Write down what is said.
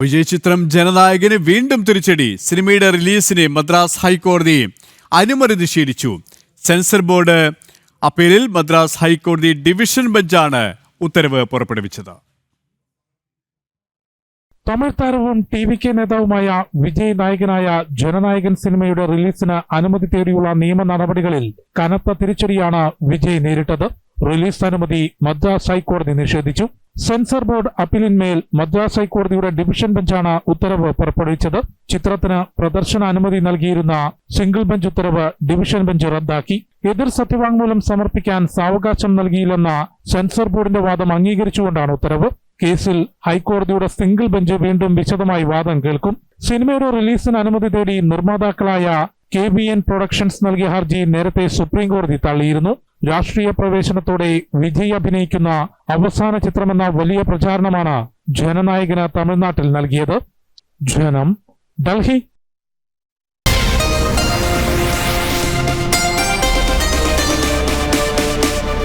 വിജയ് ചിത്രം ജനനായകന് വീണ്ടും തിരിച്ചടി. സിനിമയുടെ റിലീസിന് മദ്രാസ് ഹൈക്കോടതി അനുമതി നിഷേധിച്ചു. സെൻസർ ബോർഡ് അപ്പീലിൽ മദ്രാസ് ഹൈക്കോടതി ഡിവിഷൻ ബെഞ്ചാണ് ഉത്തരവ് പുറപ്പെടുവിച്ചത്. തമിഴ് താരവും TVK നേതാവുമായ വിജയ് നായകനായ ജനനായകൻ സിനിമയുടെ റിലീസിന് അനുമതി തേടിയുള്ള നിയമ നടപടികളിൽ കനത്ത തിരിച്ചടിയാണ് വിജയ് നേരിട്ടത്. റിലീസ് അനുമതി മദ്രാസ് ഹൈക്കോടതി നിഷേധിച്ചു. സെൻസർ ബോർഡ് അപ്പീലിന്മേൽ മദ്രാസ് ഹൈക്കോടതിയുടെ ഡിവിഷൻ ബെഞ്ചാണ് ഉത്തരവ് പുറപ്പെടുവിച്ചത്. ചിത്രത്തിന് പ്രദർശന അനുമതി നൽകിയിരുന്ന സിംഗിൾ ബെഞ്ച് ഉത്തരവ് ഡിവിഷൻ ബെഞ്ച് റദ്ദാക്കി. എതിർ സത്യവാങ്മൂലം സമർപ്പിക്കാൻ സാവകാശം നൽകിയില്ലെന്ന സെൻസർ ബോർഡിന്റെ വാദം അംഗീകരിച്ചുകൊണ്ടാണ് ഉത്തരവ്. കേസിൽ ഹൈക്കോടതിയുടെ സിംഗിൾ ബെഞ്ച് വീണ്ടും വിശദമായി വാദം കേൾക്കും. സിനിമയുടെ റിലീസിന് അനുമതി തേടി നിർമ്മാതാക്കളായ KBN പ്രൊഡക്ഷൻസ് നൽകിയ ഹർജി നേരത്തെ സുപ്രീം കോടതി തള്ളിയിരുന്നു. രാഷ്ട്രീയ പ്രവേശനത്തോടെ വിജയ് അഭിനയിക്കുന്ന അവസാന ചിത്രമെന്ന വലിയ പ്രചാരണമാണ് ജനനായകന് തമിഴ്നാട്ടിൽ നൽകിയത്. ജനം, ഡൽഹി.